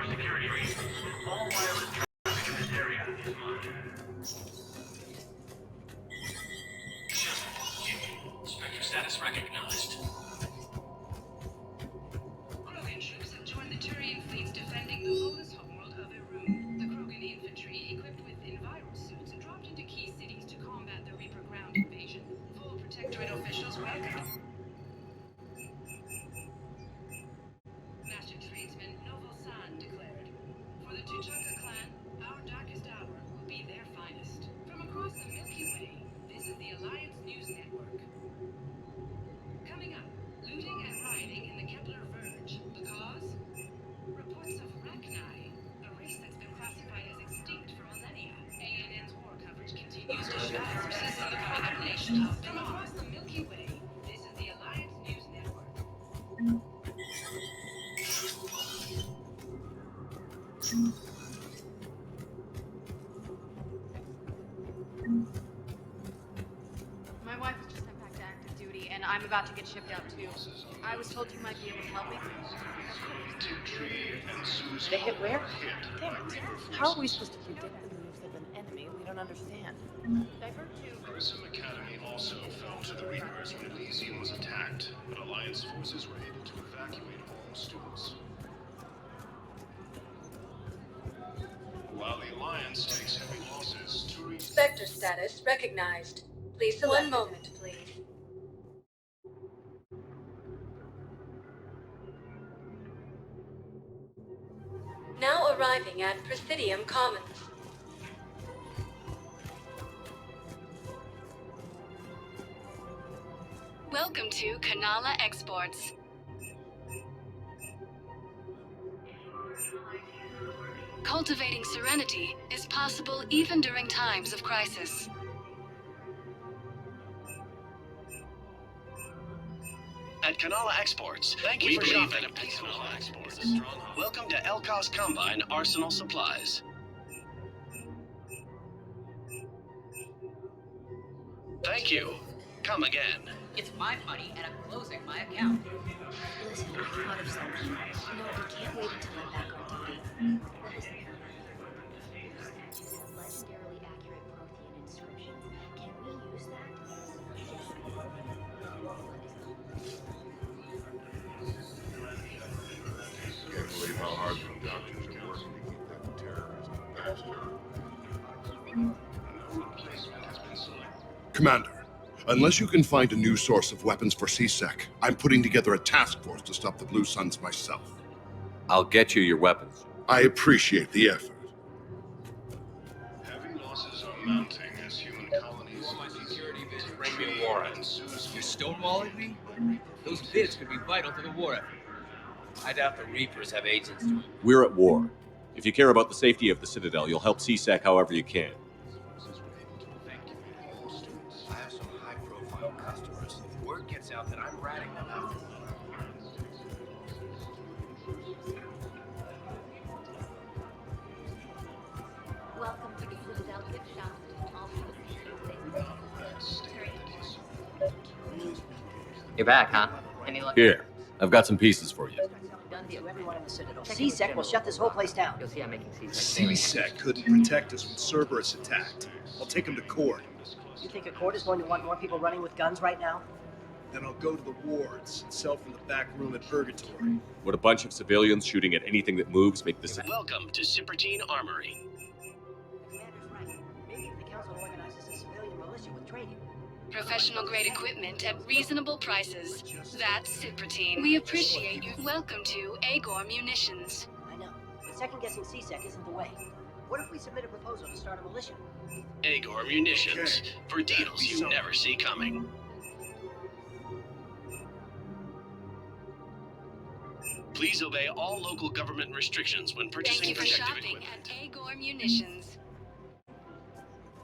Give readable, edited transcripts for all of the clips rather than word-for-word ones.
security reasons, all wireless traffic in this area is monitored. Spectre status recognized. Krogan troops have joined the Turian fleets defending the bonus homeworld of Irun. The Krogan infantry, equipped with enviro suits, dropped into key cities to combat the Reaper ground invasion. Full Protectorate officials welcome. Master tradesman Novel San declared, "For the Tuchanka clan, our darkest hour will be their finest." From across the Milky Way, this is the Alliance News Network. Coming up, looting and rioting in the Kepler Verge. The cause? Reports of Rachni, a race that's been classified as extinct for millennia. ANN's war coverage continues to show forces in the condemnation of them across the Milky Way. This is the Alliance News Network. My wife was just sent back to active duty, and I'm about to get shipped out too. I was told you might be able to help me. They hit where? Damn it. How are we supposed to predict the moves of an enemy we don't understand? Divert to... Grissom Academy also fell to the Reapers when Elysium was attacked, but Alliance forces were able to evacuate all students. While the Alliance takes heavy losses, Turian... Spectre status recognized. Please select. 1 moment, please. Now arriving at Presidium Commons. Welcome to Kanala Exports. Cultivating serenity is possible even during times of crisis. At Kanala Exports, thank you for shopping at Kanala Exports. Welcome to Elkos Combine Arsenal Supplies. Thank you. Come again. It's my money, and I'm closing my account. Listen, I thought of something. No, we can't wait until I'm back on duty. Legendarily accurate Prothean inscriptions. Can we use that? Can't believe how hard the doctors are working to keep that terrorist bastard. No replacement has been selected. Commander, unless you can find a new source of weapons for CSEC, I'm putting together a task force to stop the Blue Suns myself. I'll get you your weapons. I appreciate the effort. Heavy losses are mounting as human colonies... My security bids bring me a warrant. You're stonewalling me? Those bids could be vital to the war effort. I doubt the Reapers have agents to... We're at war. If you care about the safety of the Citadel, you'll help CSEC however you can. I have some high-profile customers. If word gets out that I'm ratting them out... Welcome to the Citadel gift shop. You're back, huh? Any luck? Here, I've got some pieces for you. Done deal. Everyone in the Citadel. CSEC will shut this whole place down. You'll see I'm making CSEC. CSEC couldn't protect us when Cerberus attacked. I'll take him to court. You think a court is going to want more people running with guns right now? Then I'll go to the wards and sell from the back room at Purgatory. Would a bunch of civilians shooting at anything that moves make this... Welcome to Cypertine Armory. The commander's right. Maybe the council organizes a civilian militia with training. Professional-grade equipment at reasonable prices. That's Cypertine. We appreciate you. Welcome to Agor Munitions. I know, but second-guessing CSEC isn't the way. What if we submit a proposal to start a militia? Agor Munitions. For deals you never see coming. Please obey all local government restrictions when purchasing Thank you for protective shopping equipment. at Agor Munitions.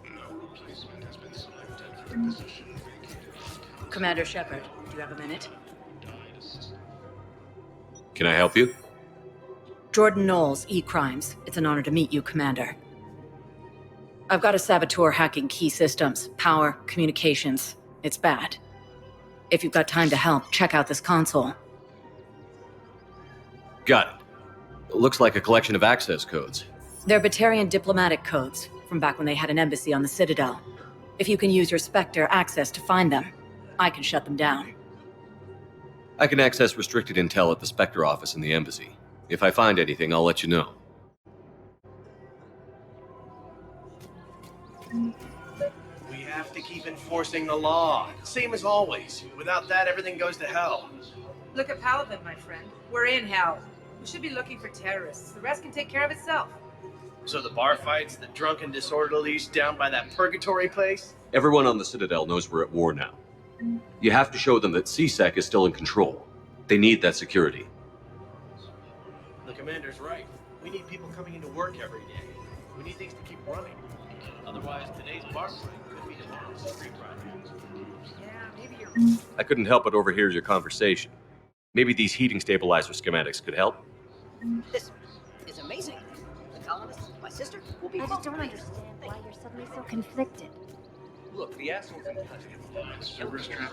No replacement has been selected for the position vacated. Commander Shepard, do you have a minute? Can I help you? Jordan Knowles, E-Crimes. It's an honor to meet you, Commander. I've got a saboteur hacking key systems, power, communications. It's bad. If you've got time to help, check out this console. Got it. It looks like a collection of access codes. They're Batarian diplomatic codes from back when they had an embassy on the Citadel. If you can use your Spectre access to find them, I can shut them down. I can access restricted intel at the Spectre office in the embassy. If I find anything, I'll let you know. We have to keep enforcing the law. Same as always. Without that, everything goes to hell. Look at Paladin, my friend. We're in hell. We should be looking for terrorists. The rest can take care of itself. So the bar fights, the drunken disorderlies down by that purgatory place? Everyone on the Citadel knows we're at war now. You have to show them that CSEC is still in control. They need that security. The commander's right. We need people coming into work every day. We need things to keep running. Otherwise, today's bar fight could be tomorrow's street riot. Yeah, maybe you're right. I couldn't help but overhear your conversation. Maybe these heating stabilizer schematics could help? This is amazing. The colonist, my sister, will be... I just don't understand why you're suddenly so conflicted. Look, the assholes in touch. Cerberus trap?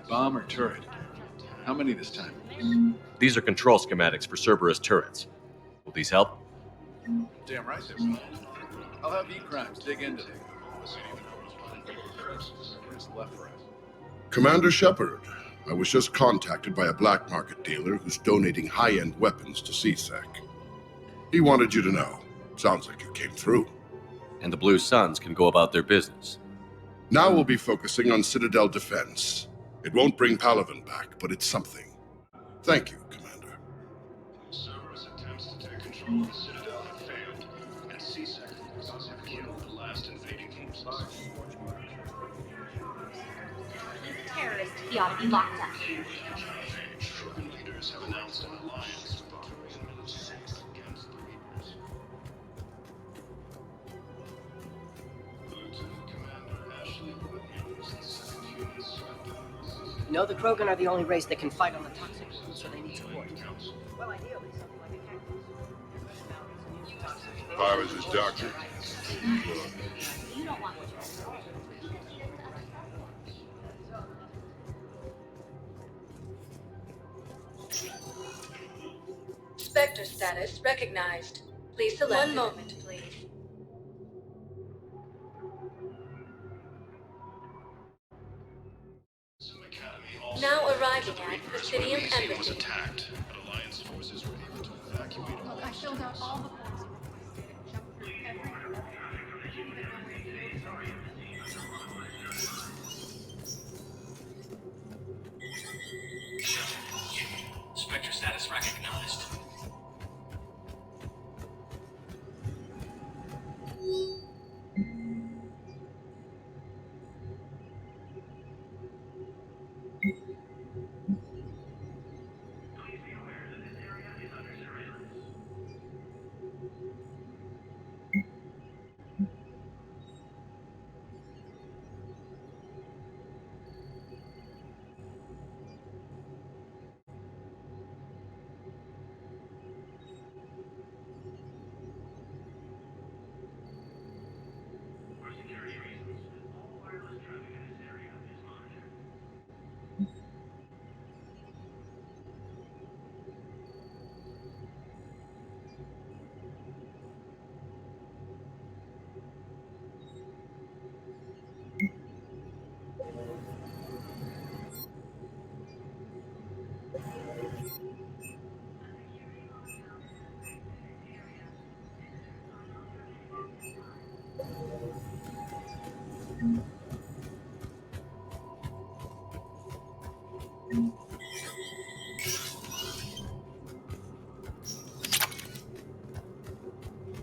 Bomb or turret? How many this time? These are control schematics for Cerberus turrets. Will these help? Damn right they will. I'll have E-Crimes dig into them. Where's left for us? Commander Shepard, I was just contacted by a black market dealer who's donating high-end weapons to CSEC. He wanted you to know. Sounds like you came through. And the Blue Suns can go about their business. Now we'll be focusing on Citadel defense. It won't bring Paladin back, but it's something. Thank you, Commander. Cerberus attempts to take control of the Citadel have failed, and CSEC forces have killed the last invading forces. He's a terrorist. He ought to be locked up. Shrunken leaders have announced an alliance to Batarian militants against the Reapers. Lieutenant Commander Ashley Williams, the second human Spectre. No, the Krogan are the only race that can fight on the toxic route, so they need support. Well, ideally, something like a cactus. If I was his doctor, You don't want what you're... Spectre status recognized. Please select. One moment, please. Now arriving at Presidium Elysium was Embassy. attacked, but Alliance forces were able to evacuate all Look, I filled out all the forms you requested and jumped through every hurdle. Even though we're Spectre status recognized.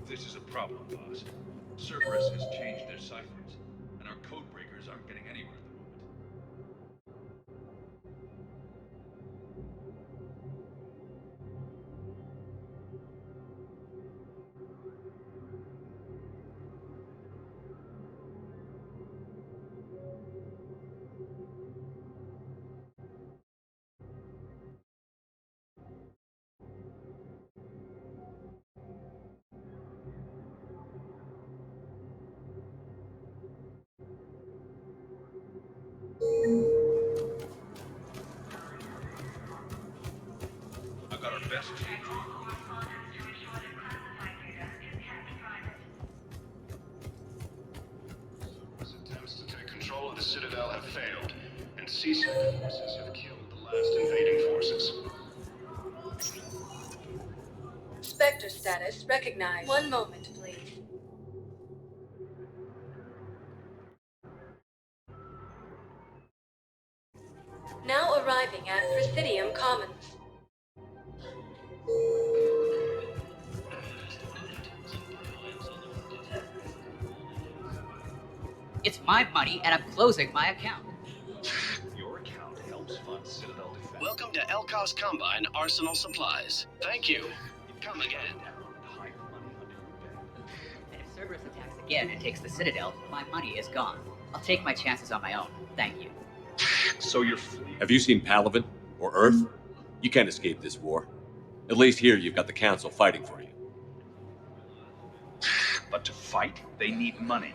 This is a problem, boss. Cerberus has changed their ciphers, and our code breakers aren't getting anywhere at the moment. I've got our best team. CSEC forces have killed the last invading forces. Spectre status recognized. One moment, please. Now arriving at Presidium Commons. It's my money, and I'm closing my account. Your account helps fund Citadel defense. Welcome to Elkos Combine Arsenal Supplies. Thank you. Come again. And if Cerberus attacks again and takes the Citadel, my money is gone. I'll take my chances on my own. Thank you. So you're fleeing. Have you seen Palaven or Earth? You can't escape this war. At least here you've got the Council fighting for you. But to fight, they need money.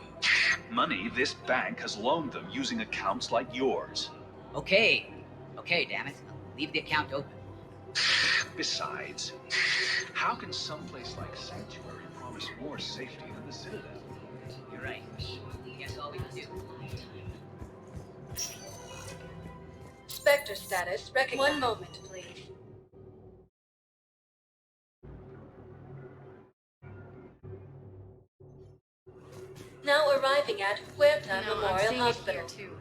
Money this bank has loaned them using accounts like yours. Okay, damn it. I'll leave the account open. Besides, how can someplace like Sanctuary promise more safety than the Citadel? You're right. Guess all we can do. Spectre status recognized. One moment, please. Now arriving at Huerta No, I'm Memorial seeing it Hospital. here too.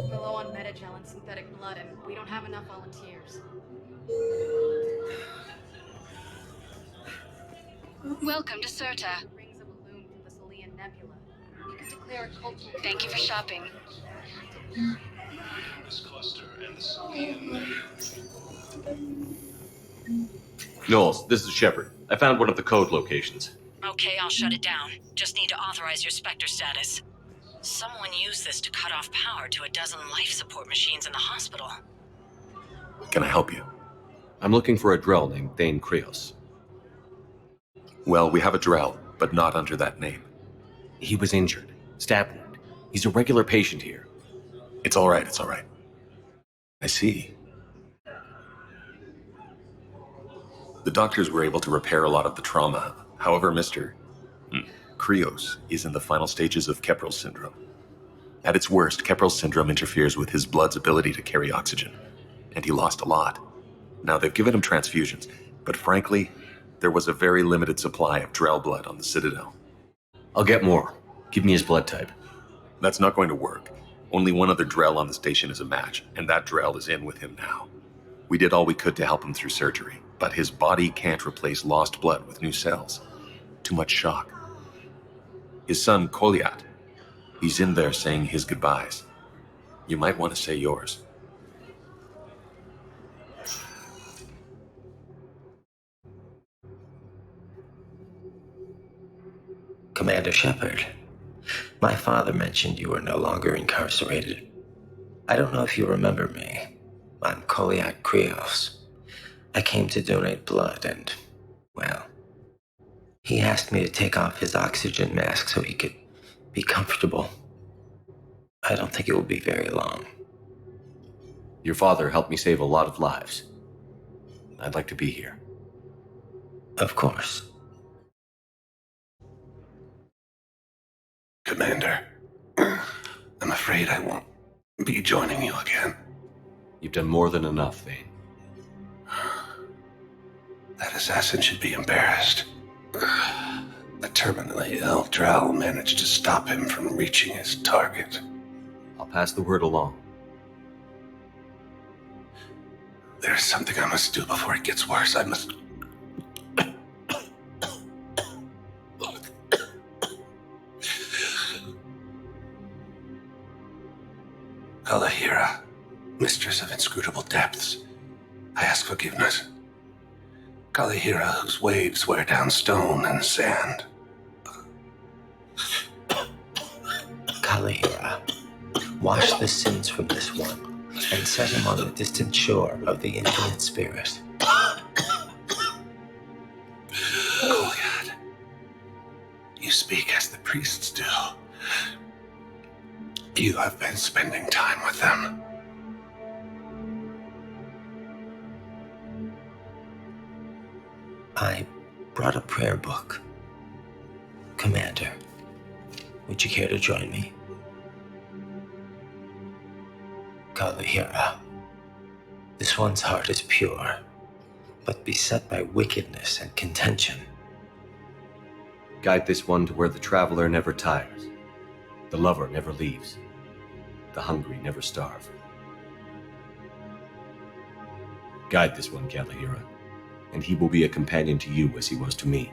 We're low on metagel and synthetic blood, and we don't have enough volunteers. Welcome to Serta. Rings a balloon from the Salian Nebula. You could declare a cult. Thank you for shopping. This cluster and the Salian. Knowles, this is Shepard. I found one of the code locations. Okay, I'll shut it down. Just need to authorize your Spectre status. Someone used this to cut off power to a dozen life support machines in the hospital. Can I help you? I'm looking for a Drell named Thane Krios. Well, we have a Drell, but not under that name. He was injured. Stab wound. He's a regular patient here. It's all right, it's all right. I see. The doctors were able to repair a lot of the trauma. However, Mr. Krios is in the final stages of Keprel syndrome. At its worst, Keprel syndrome interferes with his blood's ability to carry oxygen, and he lost a lot. Now, they've given him transfusions, but frankly, there was a very limited supply of Drell blood on the Citadel. I'll get more. Give me his blood type. That's not going to work. Only one other Drell on the station is a match, and that Drell is in with him now. We did all we could to help him through surgery, but his body can't replace lost blood with new cells. Too much shock. His son, Koliat, he's in there saying his goodbyes. You might want to say yours. Commander Shepard, my father mentioned you were no longer incarcerated. I don't know if you remember me. I'm Koliak Krios. I came to donate blood and, well, he asked me to take off his oxygen mask so he could be comfortable. I don't think it will be very long. Your father helped me save a lot of lives. I'd like to be here. Of course. Commander, I'm afraid I won't be joining you again. You've done more than enough, Thane. That assassin should be embarrassed. A terminally ill Drell managed to stop him from reaching his target. I'll pass the word along. There's something I must do before it gets worse. I must... Kalahira, mistress of inscrutable depths, I ask forgiveness. Kalahira, whose waves wear down stone and sand. Kalahira, wash the sins from this one and set him on the distant shore of the infinite spirit. Goliath, you speak as the priests do. You have been spending time with them. I brought a prayer book. Commander, would you care to join me? Kalahira. This one's heart is pure, but beset by wickedness and contention. Guide this one to where the traveler never tires, the lover never leaves, the hungry never starve. Guide this one, Kalahira, and he will be a companion to you as he was to me.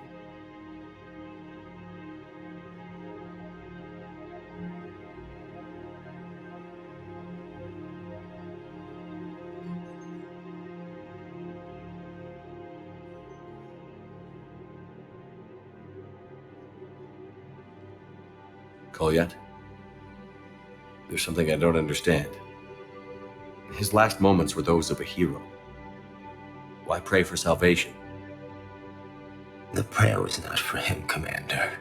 Kolyat? There's something I don't understand. His last moments were those of a hero. Why pray for salvation? The prayer was not for him, Commander.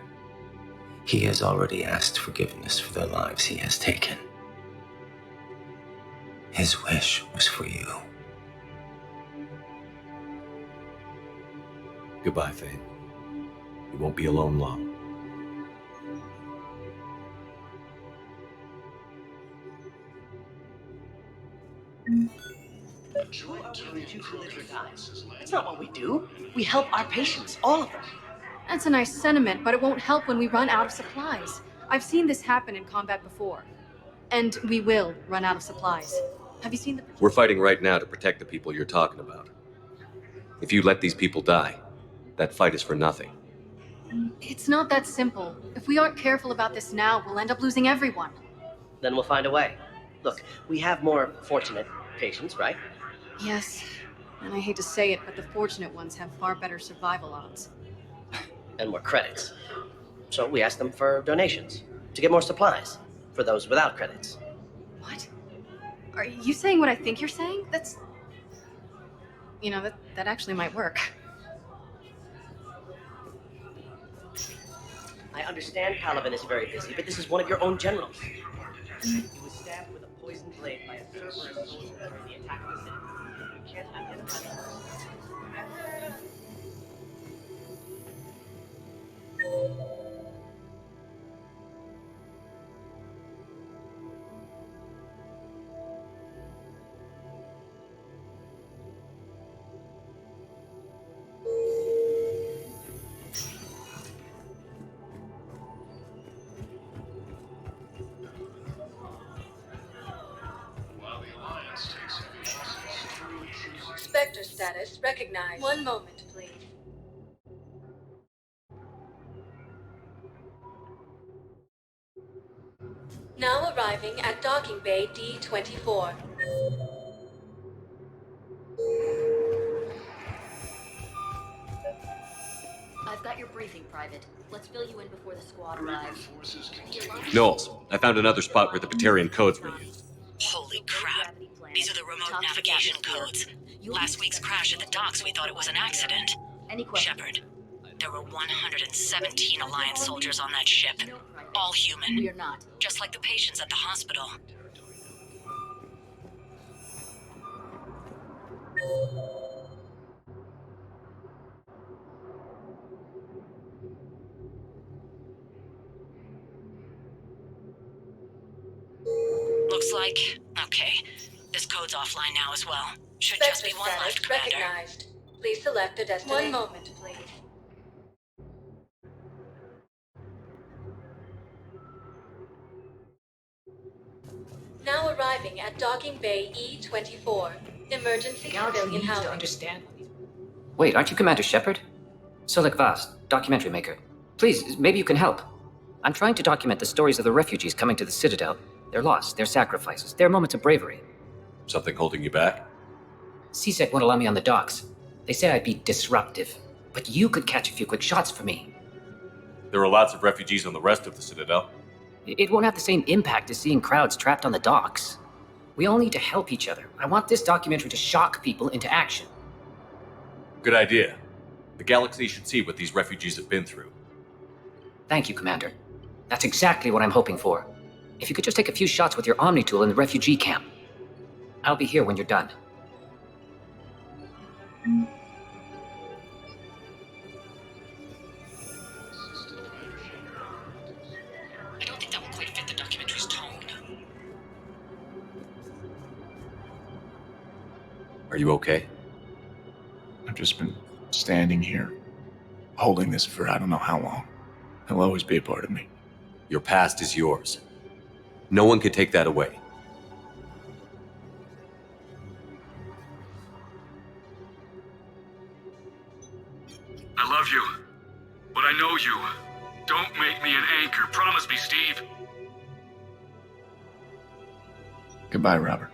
He has already asked forgiveness for the lives he has taken. His wish was for you. Goodbye, Thane. You won't be alone long. Who are we to choose to live or die? That's not what we do. We help our patients, all of them. That's a nice sentiment, but it won't help when we run out of supplies. I've seen this happen in combat before. And we will run out of supplies. Have you seen the... We're fighting right now to protect the people you're talking about. If you let these people die, that fight is for nothing. It's not that simple. If we aren't careful about this now, we'll end up losing everyone. Then we'll find a way. Look, we have more fortunate patients, right? Yes, and I hate to say it, but the fortunate ones have far better survival odds. And more credits. So we asked them for donations to get more supplies for those without credits. What? Are you saying what I think you're saying? That's... You know, that actually might work. I understand Palaven is very busy, but this is one of your own generals. He was stabbed with a poisoned blade by a Cerberus soldier during the attack of the city. You can't identify the person. While the Alliance takes heavy losses, Crew chooses... Spectre status recognized. One moment, please. Now arriving at docking bay D-24. I've got your briefing, Private. Let's fill you in before the squad arrives. Knowles, I found another spot where the Batarian codes were used. Holy crap. These are the remote navigation codes. Last week's crash at the docks, we thought it was an accident. Shepard, there were 117 Alliance soldiers on that ship. All human. We are not. Just like the patients at the hospital. Looks like... Okay. This code's offline now as well. Should just be one left, Commander. Recognized. Please select a destination. One moment, please. Now arriving at docking bay E-24. Emergency civilian housing. To understand. Wait, aren't you Commander Shepard? Solik Vast, documentary maker. Please, maybe you can help. I'm trying to document the stories of the refugees coming to the Citadel. Their loss, their sacrifices, their moments of bravery. Something holding you back? CSEC won't allow me on the docks. They say I'd be disruptive. But you could catch a few quick shots for me. There are lots of refugees on the rest of the Citadel. It won't have the same impact as seeing crowds trapped on the docks. We all need to help each other. I want this documentary to shock people into action. Good idea. The galaxy should see what these refugees have been through. Thank you, Commander. That's exactly what I'm hoping for. If you could just take a few shots with your Omni tool in the refugee camp. I'll be here when you're done. I don't think that will quite fit the documentary's tone. Are you okay? I've just been standing here, holding this for I don't know how long. He'll always be a part of me. Your past is yours. No one can take that away. I love you, but I know you. Don't make me an anchor. Promise me, Steve. Goodbye, Robert.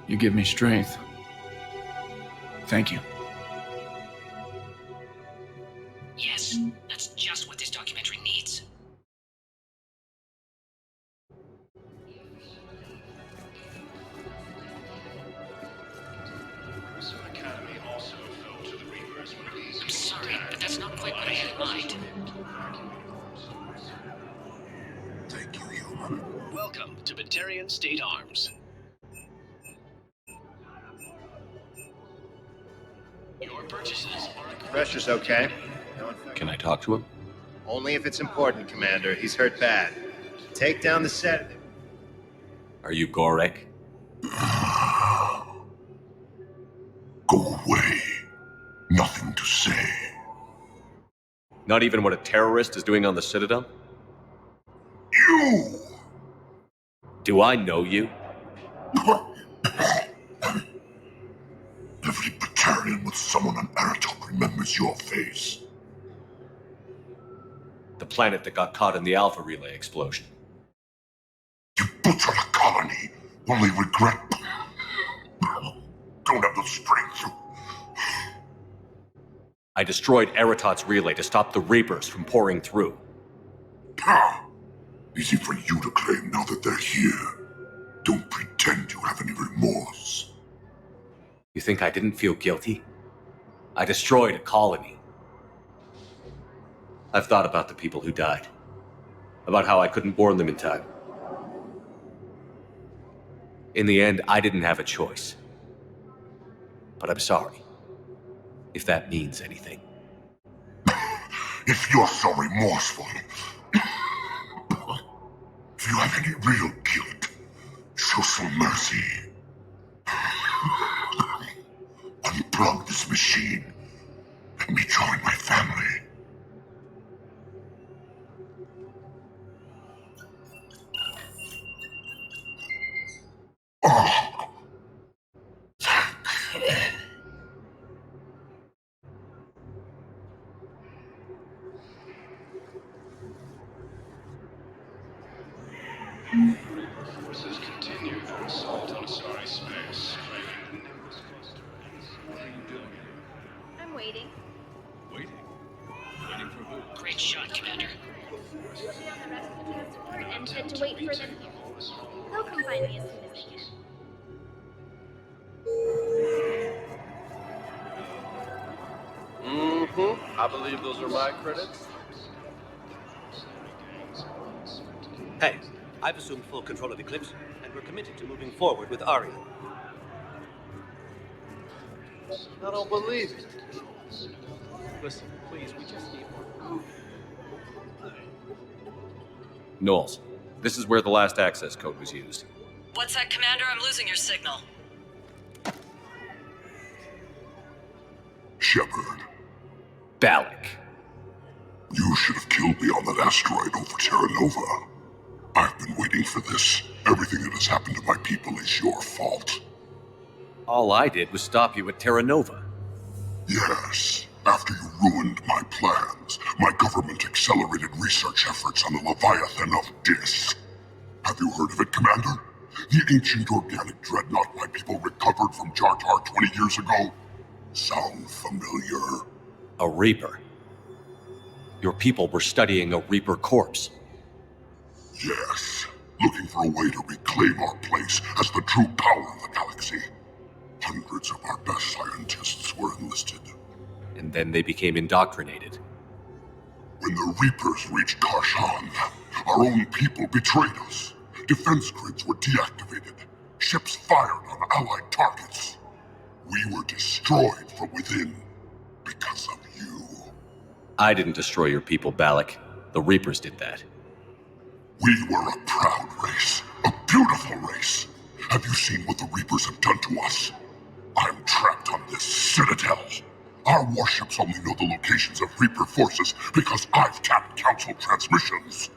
You give me strength. Thank you. Yes, that's just what this documentary needs. I'm sorry, but that's not quite what I had in mind. Thank you, human. Welcome to Batarian State Arms. Your purchases are... Pressure's okay. Can I talk to him? Only if it's important, Commander. He's hurt bad. Take down the sedative. Are you Gorek? Go away. Nothing to say. Not even what a terrorist is doing on the Citadel? You! Do I know you? Every Batarian with someone on Aratok remembers your face. The planet that got caught in the Alpha Relay explosion. You butchered a colony, only regret. Don't have the strength to... I destroyed Eratot's relay to stop the Reapers from pouring through. Easy for you to claim now that they're here. Don't pretend you have any remorse. You think I didn't feel guilty? I destroyed a colony. I've thought about the people who died. About how I couldn't warn them in time. In the end, I didn't have a choice. But I'm sorry. If that means anything. If you're so remorseful, if you have any real guilt, show some mercy. Unplug this machine. Let me join my family. Forces continue their assault on Asari space. I'm waiting. Waiting? Waiting for who? Great shot, Commander. We'll be on the rescue transport and head to wait for them here. They'll come find me as soon as they can. I believe those are my credits. Hey, I've assumed full control of Eclipse, and we're committed to moving forward with Aria. I don't believe it. Listen, please, we just need more. Knowles, this is where the last access code was used. What's that, Commander? I'm losing your signal. Shepard. Balak. You should have killed me on that asteroid over Terra Nova. I've been waiting for this. Everything that has happened to my people is your fault. All I did was stop you at Terra Nova. Yes. After you ruined my plans, my government accelerated research efforts on the Leviathan of Dis. Have you heard of it, Commander? The ancient organic dreadnought my people recovered from Jar Jar 20 years ago? Sound familiar? A Reaper. Your people were studying a Reaper corpse. Yes. Looking for a way to reclaim our place as the true power of the galaxy. Hundreds of our best scientists were enlisted. And then they became indoctrinated. When the Reapers reached Karshan, our own people betrayed us. Defense grids were deactivated. Ships fired on allied targets. We were destroyed from within because of you. I didn't destroy your people, Balak. The Reapers did that. We were a proud race, a beautiful race. Have you seen what the Reapers have done to us? I'm trapped on this citadel. Our warships only know the locations of Reaper forces because I've tapped Council transmissions.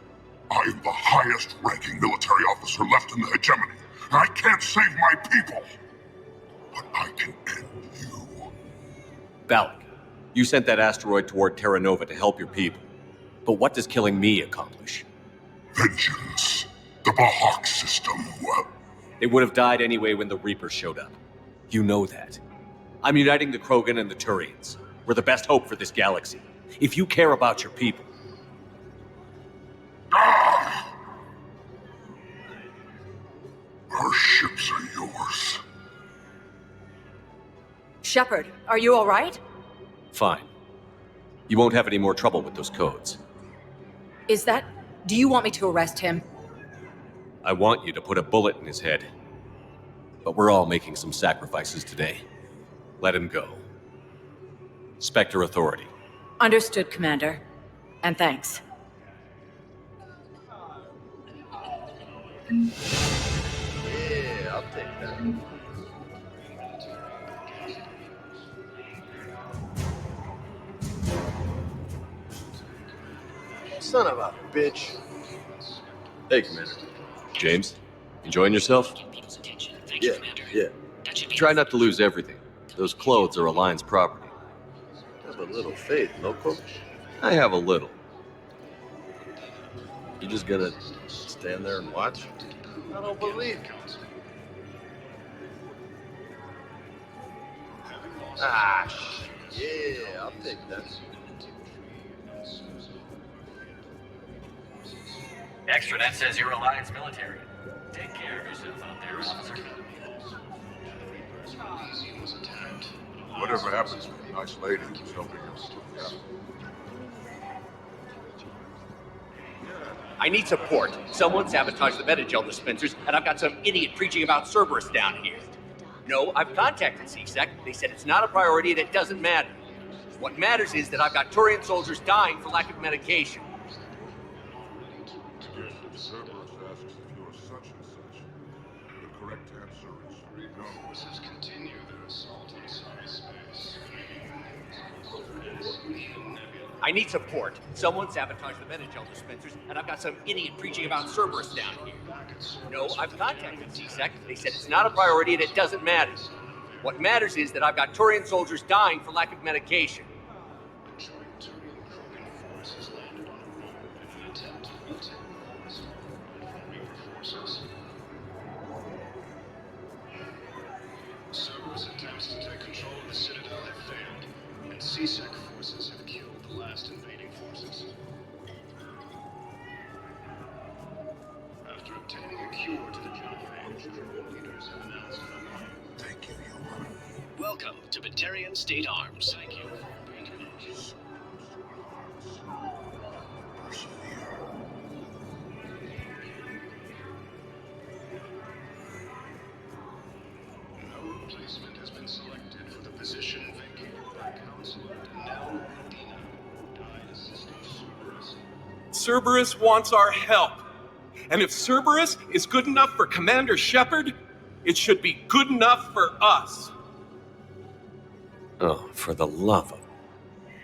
I am the highest-ranking military officer left in the hegemony, and I can't save my people. But I can end you. Balak, you sent that asteroid toward Terra Nova to help your people. But what does killing me accomplish? Vengeance. The Bahak system. They would have died anyway when the Reapers showed up. You know that. I'm uniting the Krogan and the Turians. We're the best hope for this galaxy. If you care about your people... Our ships are yours. Shepard, are you all right? Fine. You won't have any more trouble with those codes. Is that... Do you want me to arrest him? I want you to put a bullet in his head. But we're all making some sacrifices today. Let him go. Spectre Authority. Understood, Commander. And thanks. Yeah, I'll take that. Son of a bitch. Hey, Commander. James, enjoying yourself? Yeah, yeah. Try not to lose everything. Those clothes are Alliance property. Have a little faith, loco. I have a little. You just gonna stand there and watch? I don't believe it. Ah, yeah, I'll take that. Extranet says you're Alliance military. Take care of yourself out there, officer. Whatever happens to the nice lady who's helping us look out. I need support. Someone sabotaged the Metagel dispensers, and I've got some idiot preaching about Cerberus down here. No, I've contacted CSEC. They said it's not a priority and it doesn't matter. What matters is that I've got Turian soldiers dying for lack of medication. Cerberus asks if you are such and such. The correct answer is no. Forces continue their assault on space. I need support. Someone sabotaged the Metagel dispensers, and I've got some idiot preaching about Cerberus down here. No, I've contacted CSEC. They said it's not a priority and it doesn't matter. What matters is that I've got Turian soldiers dying for lack of medication. Forces landed on a road in an attempt to retake Reaper forces. Cerberus attempts to take control of the Citadel have failed, and CSEC forces have killed the last invading forces. After obtaining a cure to the genophage, Krogan leaders have announced an alliance. Thank you, human. Welcome to Batarian State Arms. Thank you for your patronage. Persevere. No replacement has been selected for the position vacated by Counselor Danelle Medina, who died assisting Cerberus. Cerberus wants our help. And if Cerberus is good enough for Commander Shepard, it should be good enough for us. Oh, for the love of...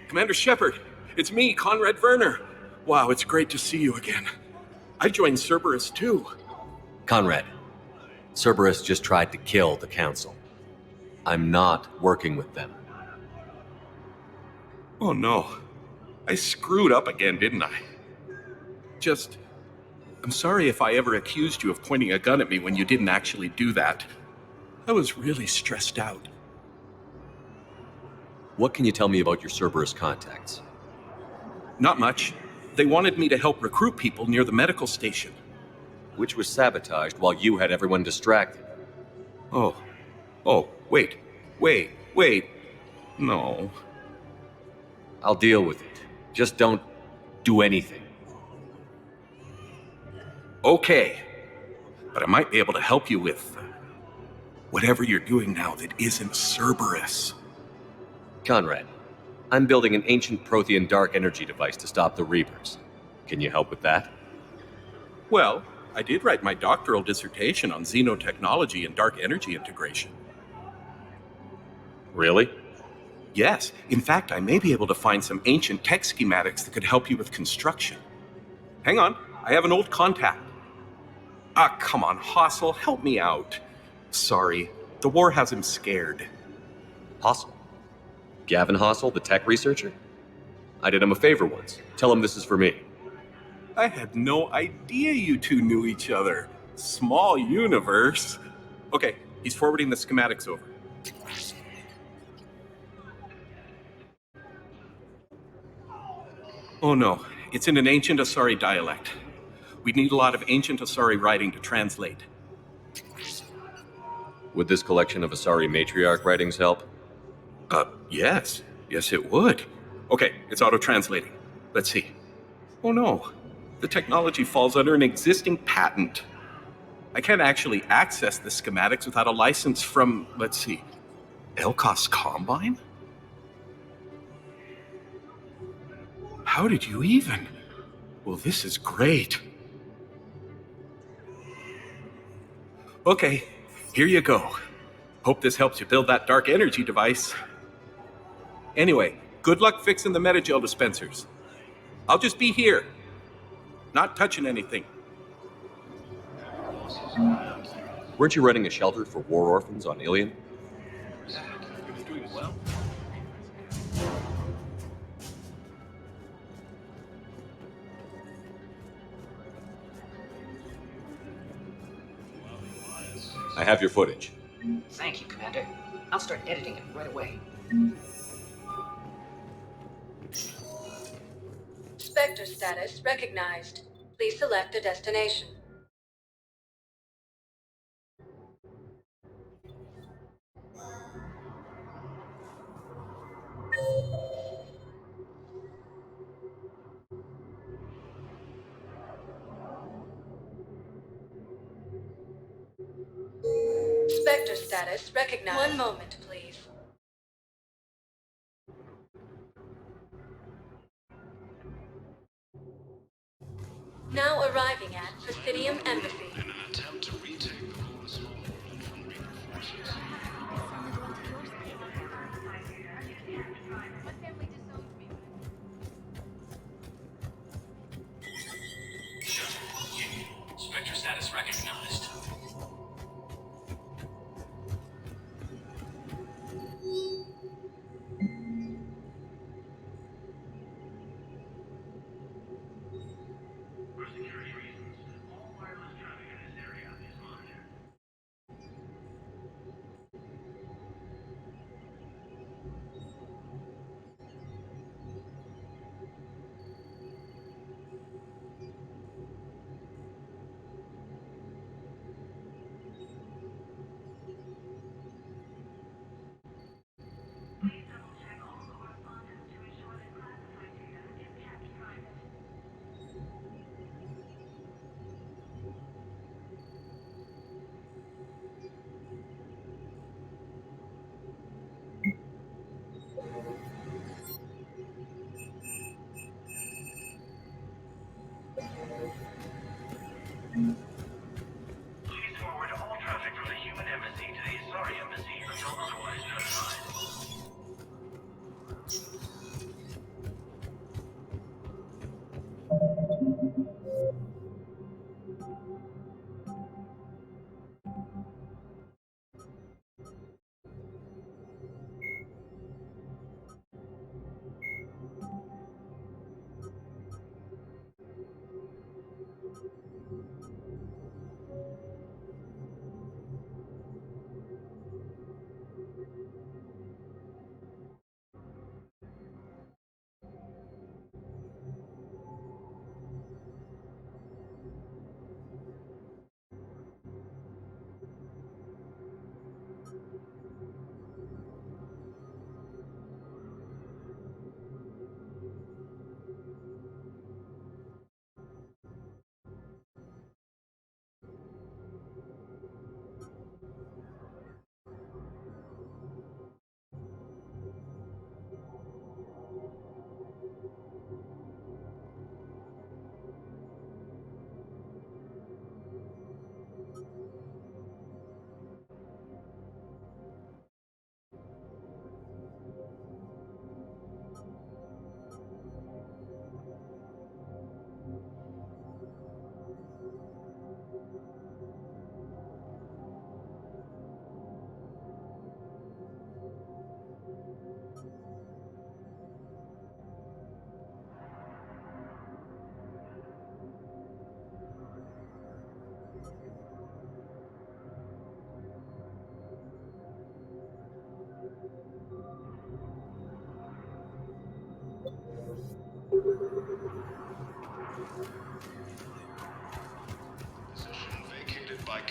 Commander Shepard, it's me, Conrad Werner. Wow, it's great to see you again. I joined Cerberus too. Conrad, Cerberus just tried to kill the Council. I'm not working with them. Oh no. I screwed up again, didn't I? I'm sorry if I ever accused you of pointing a gun at me when you didn't actually do that. I was really stressed out. What can you tell me about your Cerberus contacts? Not much. They wanted me to help recruit people near the medical station. Which was sabotaged while you had everyone distracted. Oh, wait. No. I'll deal with it. Just don't do anything. Okay. But I might be able to help you with whatever you're doing now that isn't Cerberus. Conrad, I'm building an ancient Prothean dark energy device to stop the Reapers. Can you help with that? Well, I did write my doctoral dissertation on xenotechnology and dark energy integration. Really? Yes. In fact, I may be able to find some ancient tech schematics that could help you with construction. Hang on, I have an old contact. Ah, come on, Hossel, help me out. Sorry, the war has him scared. Hossel? Gavin Hossel, the tech researcher? I did him a favor once. Tell him this is for me. I had no idea you two knew each other. Small universe. Okay, he's forwarding the schematics over. Oh no, it's in an ancient Asari dialect. We'd need a lot of ancient Asari writing to translate. Would this collection of Asari matriarch writings help? Yes. Yes, it would. Okay, it's auto-translating. Let's see. Oh no, the technology falls under an existing patent. I can't actually access the schematics without a license from, let's see, Elkos Combine? How did you even? Well, this is great. Okay, here you go. Hope this helps you build that dark energy device. Anyway, good luck fixing the metagel dispensers. I'll just be here. Not touching anything. Weren't you running a shelter for war orphans on Ilion? It was doing well. I have your footage. Thank you, Commander. I'll start editing it right away. Spectre status recognized. Please select a destination. Spectre status recognized. One moment, please. Now arriving at Presidium Embassy. In an attempt to retake the home small world from Reaper forces. Spectre status recognized. Please forward all traffic from the human embassy to the Asari embassy until otherwise notified.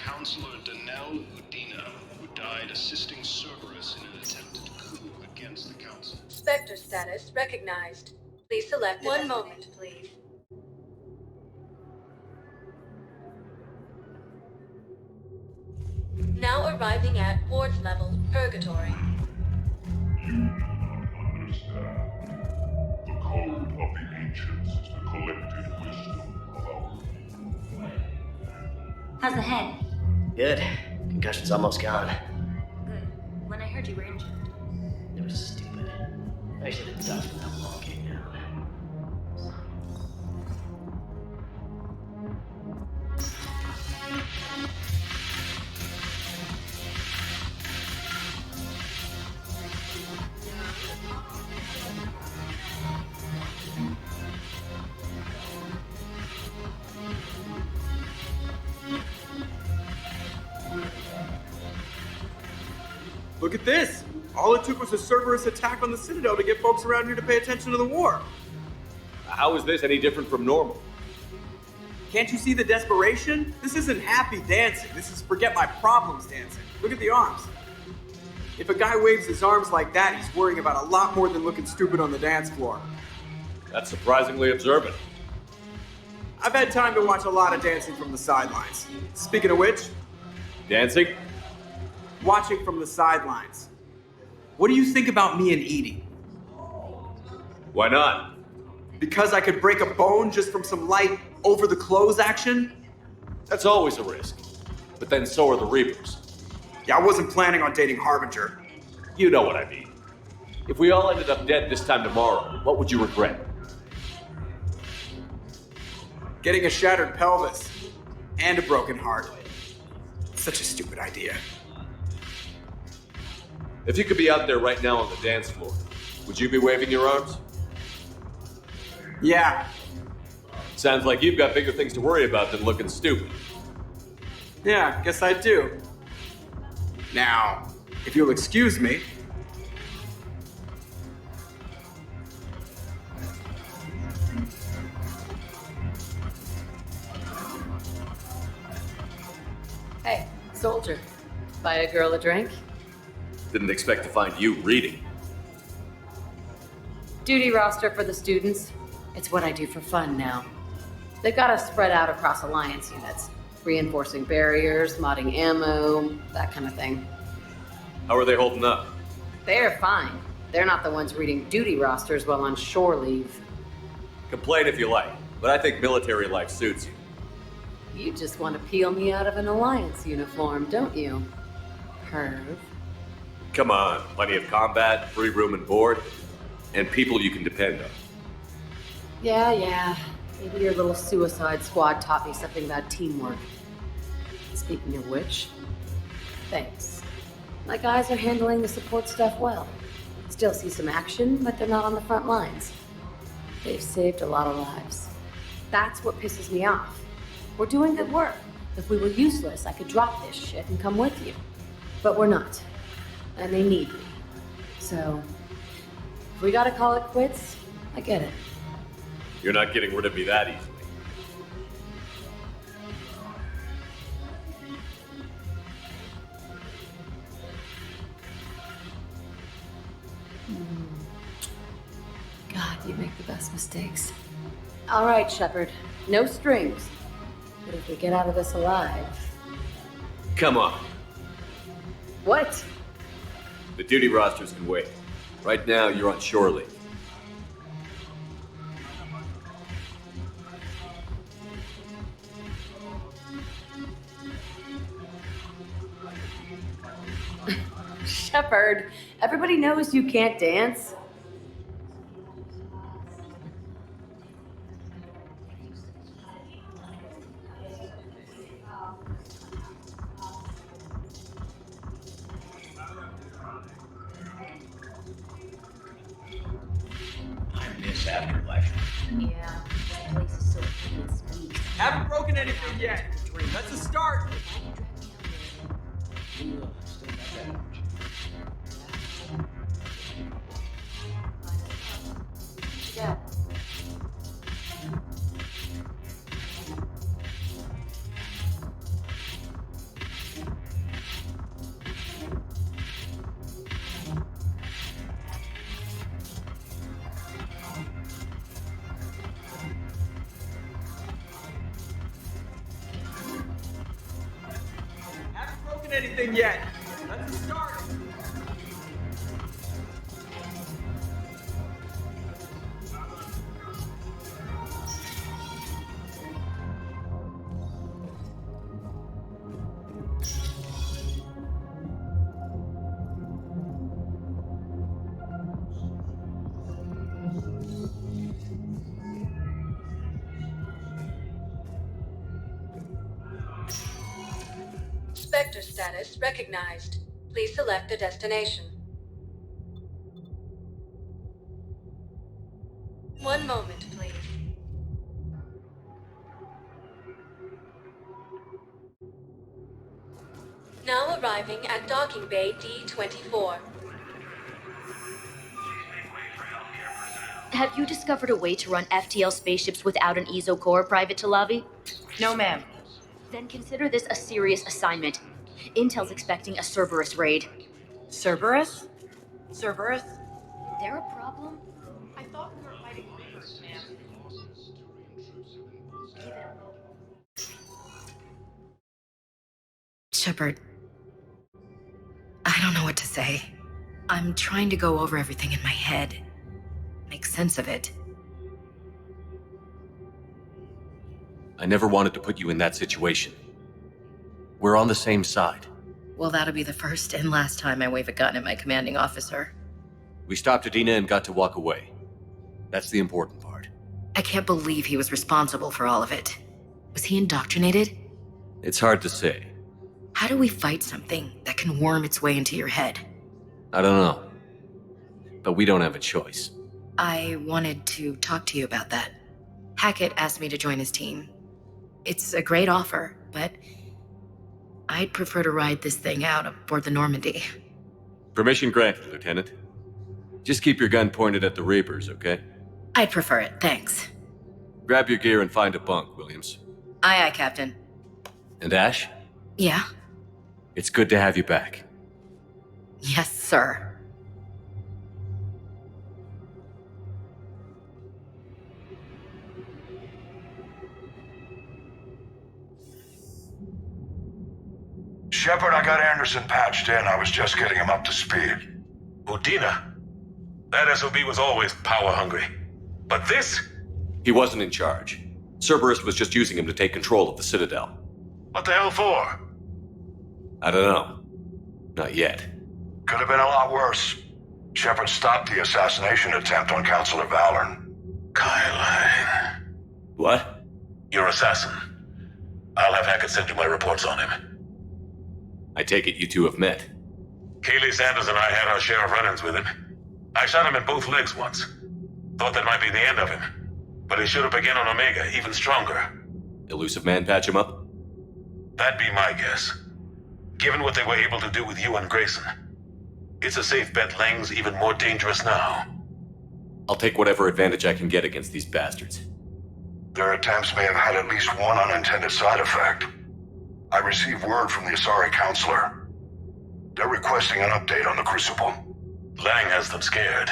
Counselor Danelle Udina, who died assisting Cerberus in an attempted coup against the Council. Spectre status recognized. Please select one moment, please. Now arriving at Ward's level, Purgatory. You do not understand. The code of the ancients is the collective wisdom of our people. How's the head? Good. Concussion's almost gone. Good. When I heard you were injured. It was stupid. I should have ducked when that wall came down. Look at this! All it took was a Cerberus attack on the Citadel to get folks around here to pay attention to the war. How is this any different from normal? Can't you see the desperation? This isn't happy dancing. This is forget my problems dancing. Look at the arms. If a guy waves his arms like that, he's worrying about a lot more than looking stupid on the dance floor. That's surprisingly observant. I've had time to watch a lot of dancing from the sidelines. Speaking of which, dancing? Watching from the sidelines. What do you think about me and Edie? Why not? Because I could break a bone just from some light over-the-clothes action? That's always a risk. But then so are the Reapers. Yeah, I wasn't planning on dating Harbinger. You know what I mean. If we all ended up dead this time tomorrow, what would you regret? Getting a shattered pelvis and a broken heart. Such a stupid idea. If you could be out there right now on the dance floor, would you be waving your arms? Yeah. Sounds like you've got bigger things to worry about than looking stupid. Yeah, guess I do. Now, if you'll excuse me. Hey, soldier. Buy a girl a drink? Didn't expect to find you reading. Duty roster for the students. It's what I do for fun now. They've got us spread out across Alliance units. Reinforcing barriers, modding ammo, that kind of thing. How are they holding up? They're fine. They're not the ones reading duty rosters while on shore leave. Complain if you like, but I think military life suits you. You just want to peel me out of an Alliance uniform, don't you? Perv. Come on, plenty of combat, free room and board, and people you can depend on. Yeah. Maybe your little suicide squad taught me something about teamwork. Speaking of which, thanks. My guys are handling the support stuff well. Still see some action, but they're not on the front lines. They've saved a lot of lives. That's what pisses me off. We're doing good work. If we were useless, I could drop this shit and come with you. But we're not. And they need me. So, if we gotta call it quits, I get it. You're not getting rid of me that easily. God, you make the best mistakes. All right, Shepard. No strings. But if we get out of this alive... Come on. What? The duty rosters can wait. Right now, you're on shore leave. Shepard, everybody knows you can't dance. I miss Afterlife. Yeah, this place is so clean and sweet. Haven't broken anything yet. That's a start. Yeah. anything yet. That's a start. Spectre status recognized. Please select a destination. One moment, please. Now arriving at docking bay D24. Have you discovered a way to run FTL spaceships without an ESO core, Private Talavi? No, ma'am. Then consider this a serious assignment. Intel's expecting a Cerberus raid. Cerberus? Cerberus? There a problem? I thought we were fighting Reapers, ma'am. Shepard, I don't know what to say. I'm trying to go over everything in my head. Make sense of it. I never wanted to put you in that situation. We're on the same side. Well, that'll be the first and last time I wave a gun at my commanding officer. We stopped Adina and got to walk away. That's the important part. I can't believe he was responsible for all of it. Was he indoctrinated? It's hard to say. How do we fight something that can worm its way into your head? I don't know. But we don't have a choice. I wanted to talk to you about that. Hackett asked me to join his team. It's a great offer, but I'd prefer to ride this thing out aboard the Normandy. Permission granted, Lieutenant. Just keep your gun pointed at the Reapers, okay? I'd prefer it, thanks. Grab your gear and find a bunk, Williams. Aye, aye, Captain. And Ash? Yeah? It's good to have you back. Yes, sir. Shepard, I got Anderson patched in. I was just getting him up to speed. Udina? That SOB was always power-hungry. But this? He wasn't in charge. Cerberus was just using him to take control of the Citadel. What the hell for? I don't know. Not yet. Could have been a lot worse. Shepard stopped the assassination attempt on Counselor Valorn. Kyle. What? Your assassin. I'll have Hackett send you my reports on him. I take it you two have met. Kaylee Sanders and I had our share of run-ins with him. I shot him in both legs once. Thought that might be the end of him. But he should have begun on Omega, even stronger. Elusive Man patch him up? That'd be my guess. Given what they were able to do with you and Grayson. It's a safe bet Lang's even more dangerous now. I'll take whatever advantage I can get against these bastards. Their attempts may have had at least one unintended side effect. I received word from the Asari Counselor. They're requesting an update on the Crucible. Lang has them scared.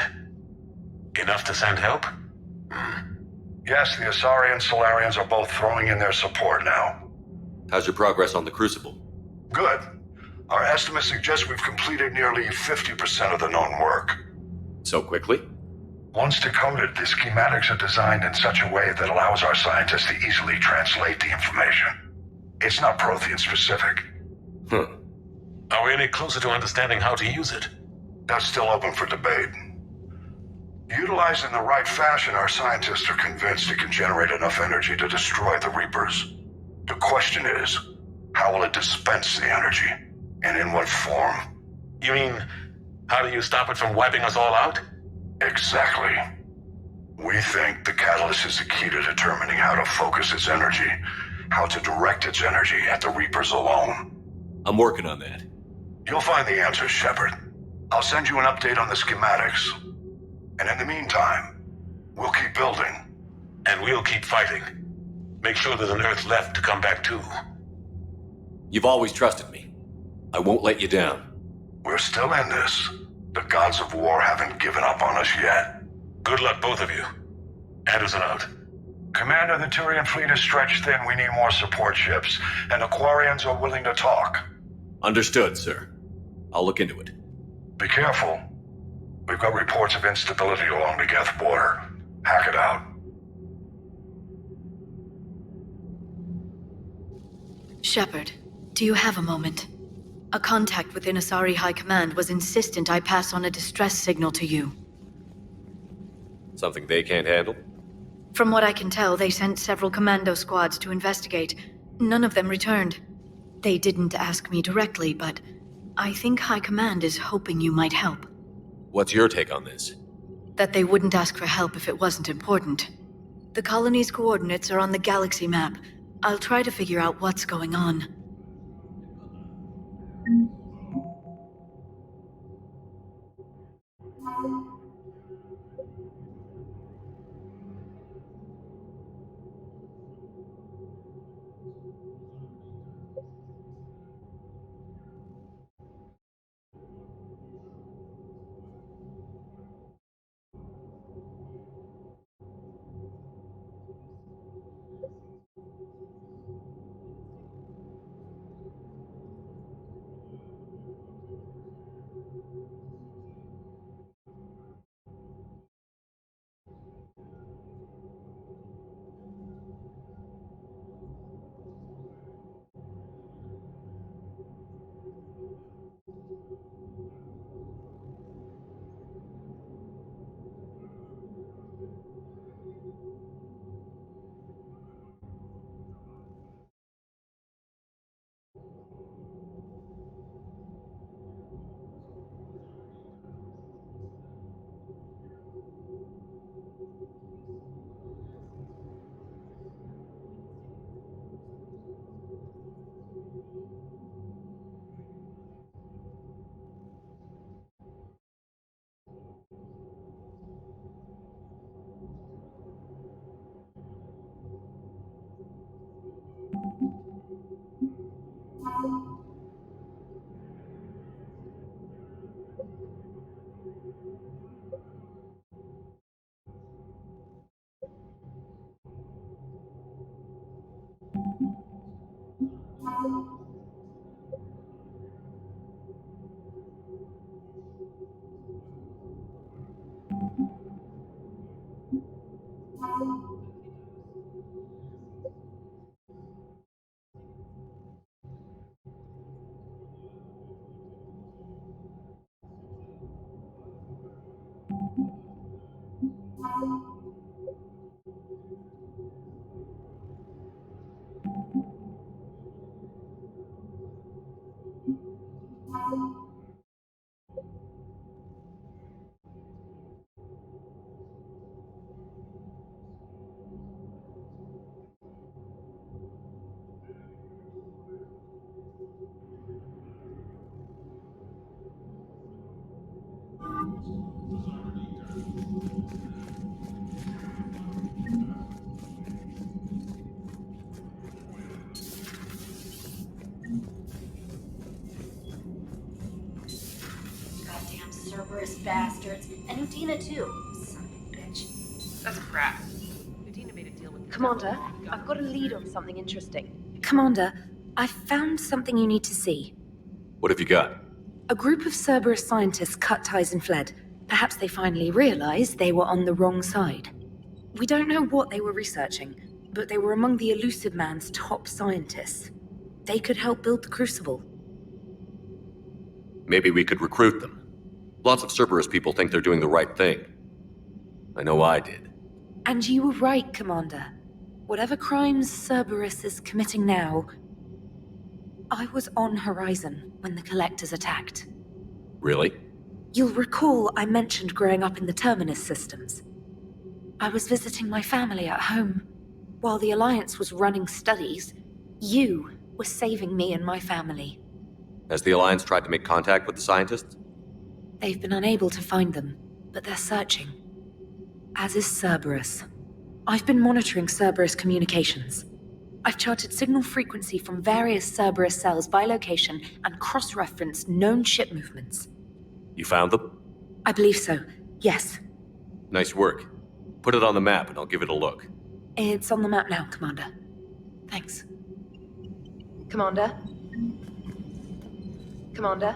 Enough to send help? Yes, the Asari and Solarians are both throwing in their support now. How's your progress on the Crucible? Good. Our estimates suggest we've completed nearly 50% of the known work. So quickly? Once decoded, the schematics are designed in such a way that allows our scientists to easily translate the information. It's not Prothean specific. Are we any closer to understanding how to use it? That's still open for debate. Utilized in the right fashion, our scientists are convinced it can generate enough energy to destroy the Reapers. The question is, how will it dispense the energy? And in what form? You mean, how do you stop it from wiping us all out? Exactly. We think the catalyst is the key to determining how to focus its energy, how to direct its energy at the Reapers alone. I'm working on that. You'll find the answers, Shepard. I'll send you an update on the schematics. And in the meantime, we'll keep building. And we'll keep fighting. Make sure there's an Earth left to come back to. You've always trusted me. I won't let you down. We're still in this. The gods of war haven't given up on us yet. Good luck, both of you. Anderson out. Commander, the Turian fleet is stretched thin. We need more support ships. And Aquarians are willing to talk. Understood, sir. I'll look into it. Be careful. We've got reports of instability along the Geth border. Hack it out. Shepard, do you have a moment? A contact within Asari High Command was insistent I pass on a distress signal to you. Something they can't handle? From what I can tell, they sent several commando squads to investigate. None of them returned. They didn't ask me directly, but I think High Command is hoping you might help. What's your take on this? That they wouldn't ask for help if it wasn't important. The colony's coordinates are on the galaxy map. I'll try to figure out what's going on. Goddamn Cerberus bastards. And Udina too. Son of a bitch. That's crap. Commander, I've got a lead on something interesting. Commander, I've found something you need to see. What have you got? A group of Cerberus scientists cut ties and fled. Perhaps they finally realized they were on the wrong side. We don't know what they were researching, but they were among the Elusive Man's top scientists. They could help build the Crucible. Maybe we could recruit them. Lots of Cerberus people think they're doing the right thing. I know I did. And you were right, Commander. Whatever crimes Cerberus is committing now, I was on Horizon when the Collectors attacked. Really? You'll recall I mentioned growing up in the Terminus systems. I was visiting my family at home. While the Alliance was running studies, you were saving me and my family. Has the Alliance tried to make contact with the scientists? They've been unable to find them, but they're searching. As is Cerberus. I've been monitoring Cerberus communications. I've charted signal frequency from various Cerberus cells by location and cross-referenced known ship movements. You found them? I believe so, yes. Nice work. Put it on the map and I'll give it a look. It's on the map now, Commander. Thanks. Commander? Commander?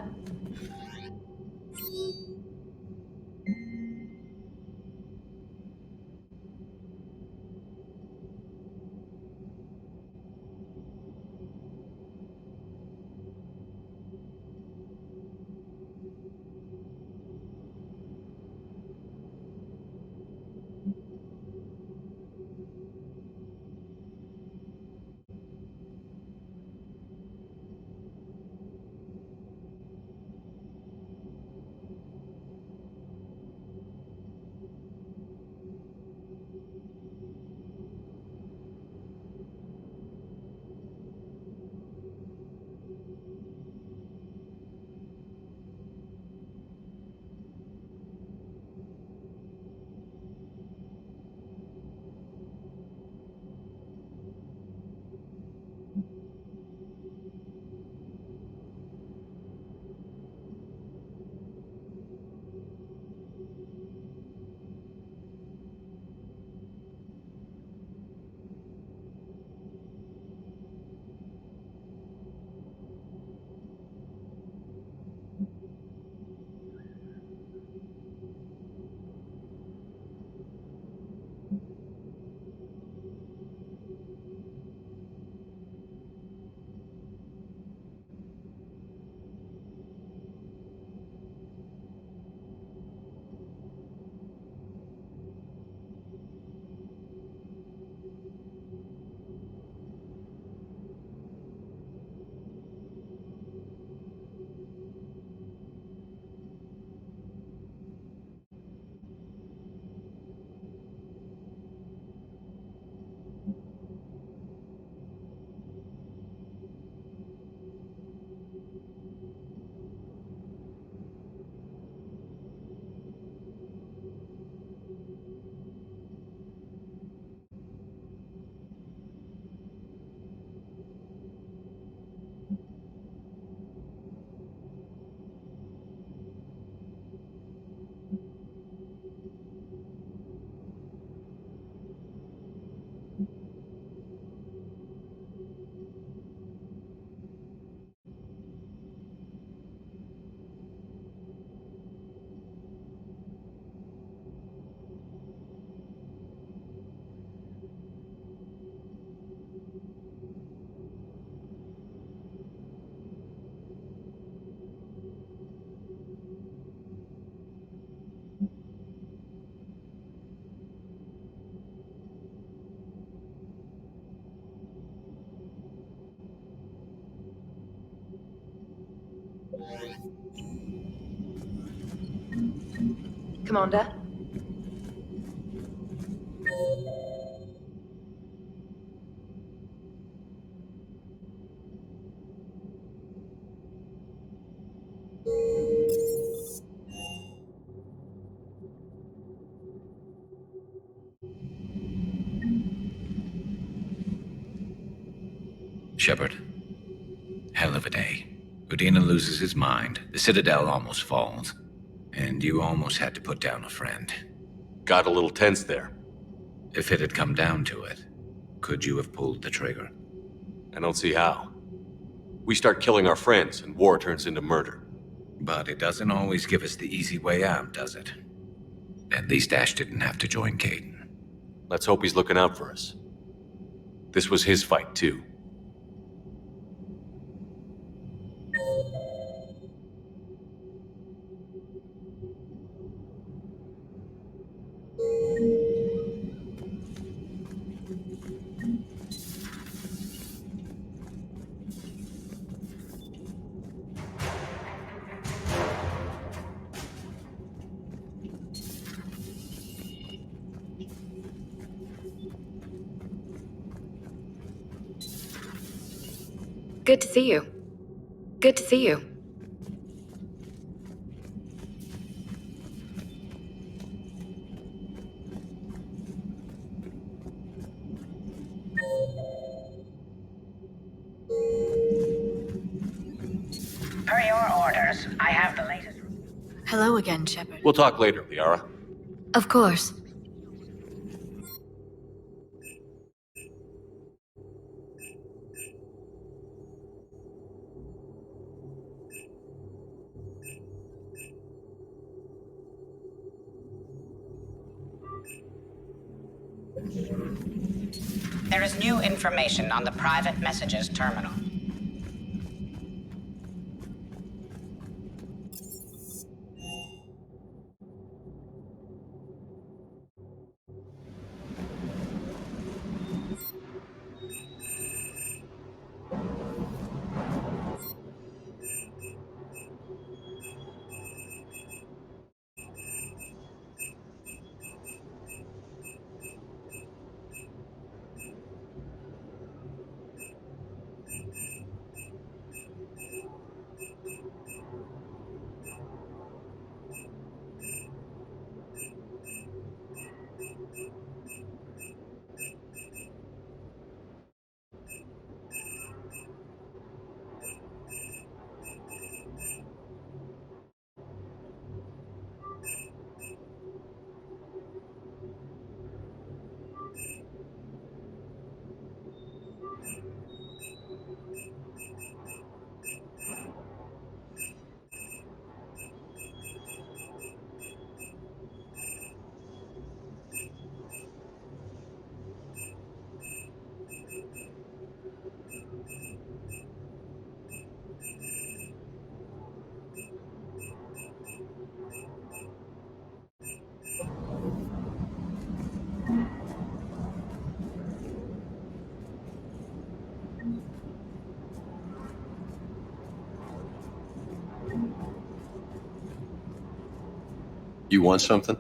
Commander? Shepard, hell of a day. Udina loses his mind, the Citadel almost falls, and you almost had to put down a friend. Got a little tense there. If it had come down to it, could you have pulled the trigger? I don't see how. We start killing our friends, and war turns into murder. But it doesn't always give us the easy way out, does it? At least Ash didn't have to join Caden. Let's hope he's looking out for us. This was his fight, too. Good to see you. Good to see you. Per your orders, I have the latest. Hello again, Shepard. We'll talk later, Liara. Of course. There is new information on the private messages terminal. You want something?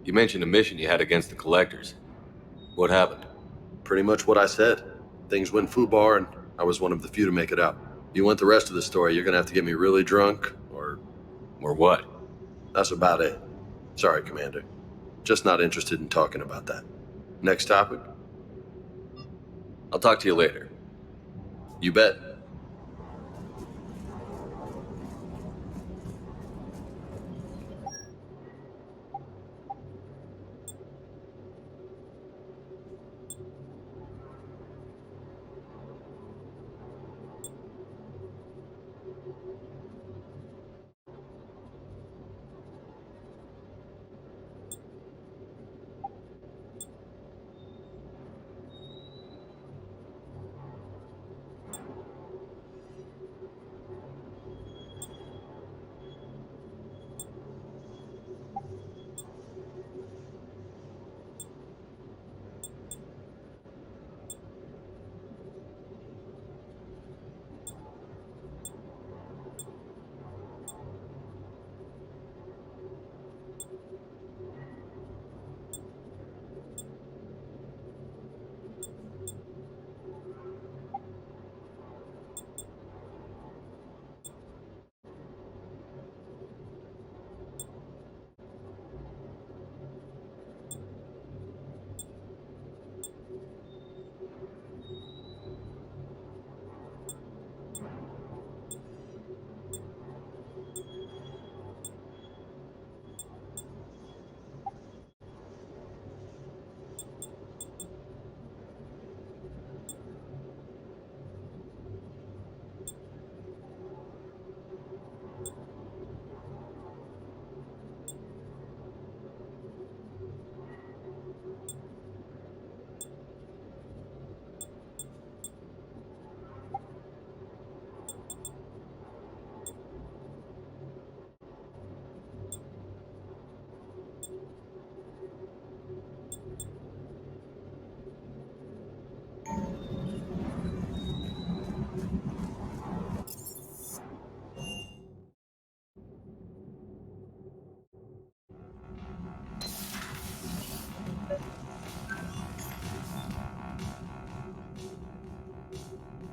You mentioned a mission you had against the collectors. What happened? Pretty much what I said. Things went foobar, and I was one of the few to make it out. You want the rest of the story, you're gonna have to get me really drunk, or... Or what? That's about it. Sorry, Commander. Just not interested in talking about that. Next topic? I'll talk to you later. You bet.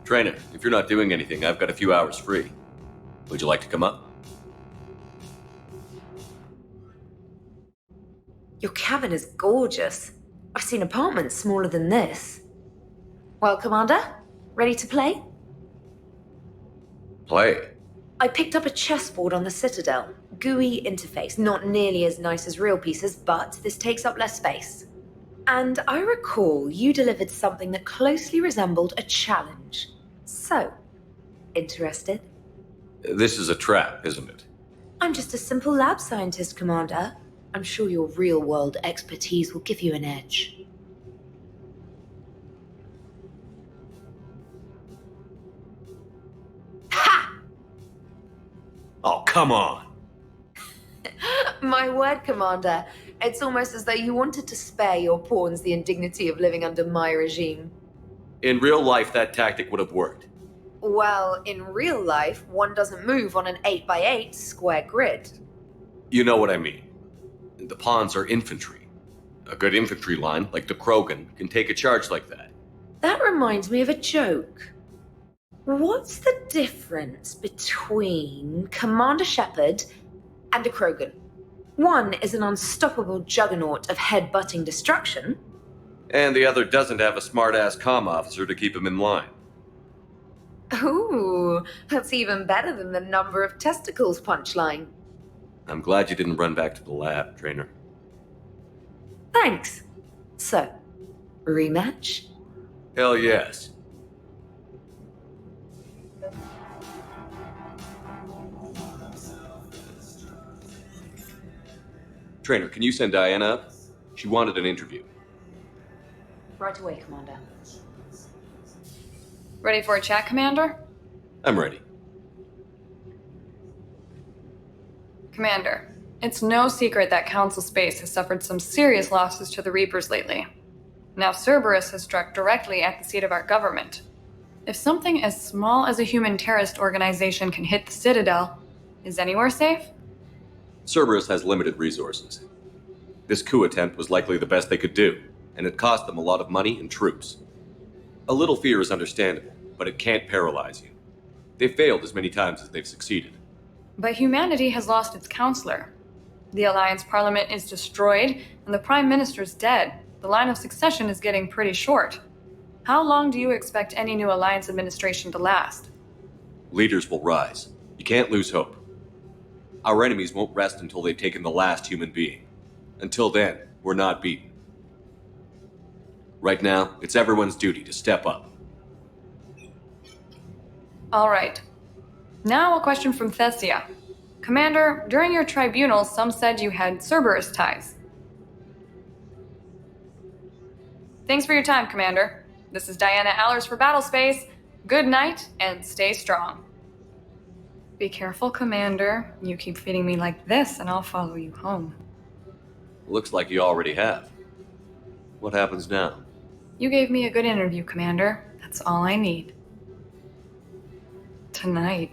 Trainer, if you're not doing anything, I've got a few hours free. Would you like to come up? Your cabin is gorgeous. I've seen apartments smaller than this. Well, Commander, ready to play? Play? I picked up a chessboard on the Citadel. GUI interface, not nearly as nice as real pieces, but this takes up less space. And I recall you delivered something that closely resembled a challenge. So, interested? This is a trap, isn't it? I'm just a simple lab scientist, Commander. I'm sure your real-world expertise will give you an edge. Oh, come on. My word, Commander. It's almost as though you wanted to spare your pawns the indignity of living under my regime. In real life, that tactic would have worked. Well, in real life, one doesn't move on an 8x8 square grid. You know what I mean. The pawns are infantry. A good infantry line, like the Krogan, can take a charge like that. That reminds me of a joke. What's the difference between Commander Shepard and a Krogan? One is an unstoppable juggernaut of head-butting destruction. And the other doesn't have a smart-ass comm officer to keep him in line. Ooh, that's even better than the number of testicles punchline. I'm glad you didn't run back to the lab, Trainer. Thanks. So, rematch? Hell yes. Trainer, can you send Diana up? She wanted an interview. Right away, Commander. Ready for a chat, Commander? I'm ready. Commander, it's no secret that Council Space has suffered some serious losses to the Reapers lately. Now Cerberus has struck directly at the seat of our government. If something as small as a human terrorist organization can hit the Citadel, is anywhere safe? Cerberus has limited resources. This coup attempt was likely the best they could do, and it cost them a lot of money and troops. A little fear is understandable, but it can't paralyze you. They've failed as many times as they've succeeded. But humanity has lost its counselor. The Alliance Parliament is destroyed, and the Prime Minister's dead. The line of succession is getting pretty short. How long do you expect any new Alliance administration to last? Leaders will rise. You can't lose hope. Our enemies won't rest until they've taken the last human being. Until then, we're not beaten. Right now, it's everyone's duty to step up. All right. Now a question from Thessia. Commander, during your tribunal, some said you had Cerberus ties. Thanks for your time, Commander. This is Diana Allers for Battlespace. Good night, and stay strong. Be careful, Commander. You keep feeding me like this, and I'll follow you home. Looks like you already have. What happens now? You gave me a good interview, Commander. That's all I need. Tonight.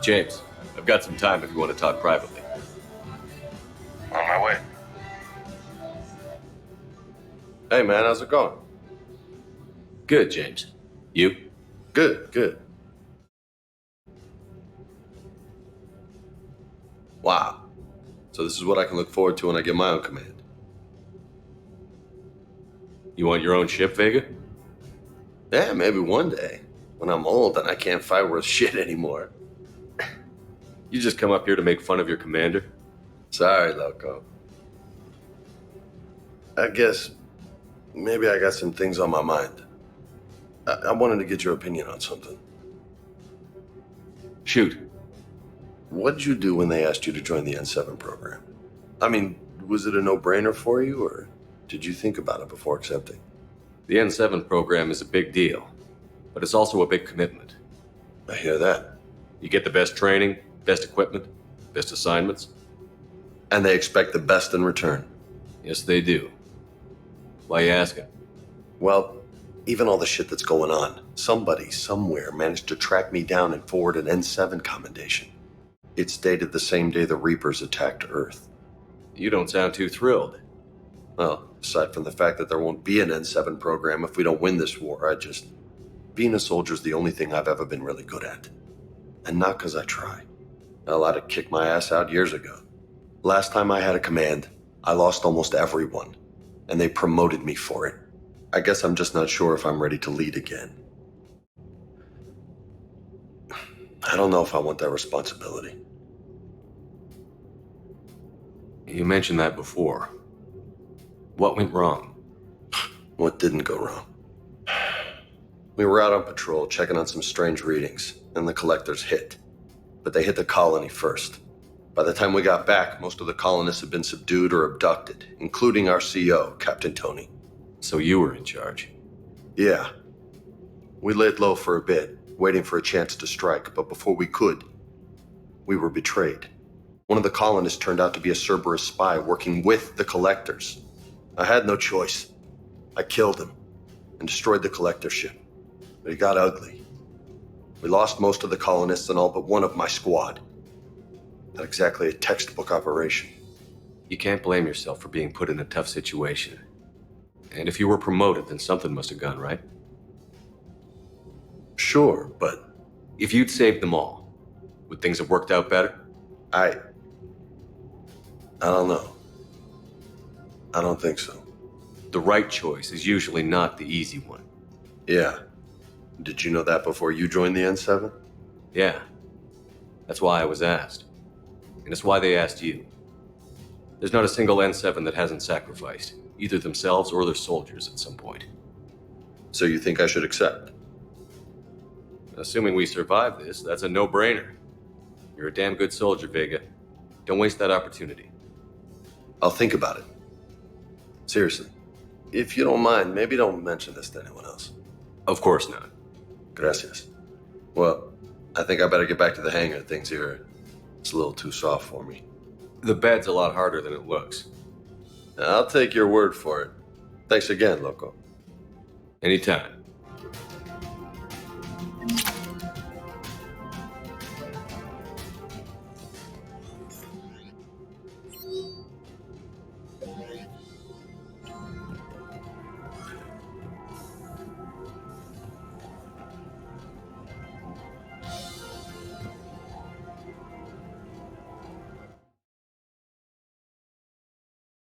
James, I've got some time if you want to talk privately. On my way. Hey man, how's it going? Good, James. You? Good. Wow. So this is what I can look forward to when I get my own command. You want your own ship, Vega? Yeah, maybe one day. When I'm old and I can't fight worth shit anymore. You just come up here to make fun of your commander? Sorry, Loco. I guess maybe I got some things on my mind. I wanted to get your opinion on something. Shoot. What did you do when they asked you to join the N7 program? I mean, was it a no-brainer for you, or did you think about it before accepting? The N7 program is a big deal, but it's also a big commitment. I hear that. You get the best training, best equipment, best assignments. And they expect the best in return. Yes, they do. Why you asking? Well, even all the shit that's going on, somebody somewhere managed to track me down and forward an N7 commendation. It's dated the same day the Reapers attacked Earth. You don't sound too thrilled. Well, aside from the fact that there won't be an N7 program if we don't win this war, being a soldier's the only thing I've ever been really good at. And not because I try. Hell, I'd have kicked my ass out years ago. Last time I had a command, I lost almost everyone, and they promoted me for it. I guess I'm just not sure if I'm ready to lead again. I don't know if I want that responsibility. You mentioned that before. What went wrong? What didn't go wrong? We were out on patrol, checking on some strange readings, and the collectors hit. But they hit the colony first. By the time we got back, most of the colonists had been subdued or abducted, including our CO, Captain Tony. So you were in charge? Yeah. We laid low for a bit, waiting for a chance to strike, but before we could, we were betrayed. One of the colonists turned out to be a Cerberus spy working with the collectors. I had no choice. I killed him and destroyed the collector ship. But it got ugly. We lost most of the colonists and all but one of my squad. Not exactly a textbook operation. You can't blame yourself for being put in a tough situation. And if you were promoted, then something must have gone right. Sure, but... If you'd saved them all, would things have worked out better? I don't know. I don't think so. The right choice is usually not the easy one. Yeah. Did you know that before you joined the N7? Yeah. That's why I was asked. And it's why they asked you. There's not a single N7 that hasn't sacrificed, either themselves or their soldiers at some point. So you think I should accept? Assuming we survive this, that's a no-brainer. You're a damn good soldier, Vega. Don't waste that opportunity. I'll think about it. Seriously. If you don't mind, maybe don't mention this to anyone else. Of course not. Gracias. Well, I think I better get back to the hangar. Things here, it's a little too soft for me. The bed's a lot harder than it looks. I'll take your word for it. Thanks again, Loco. Anytime.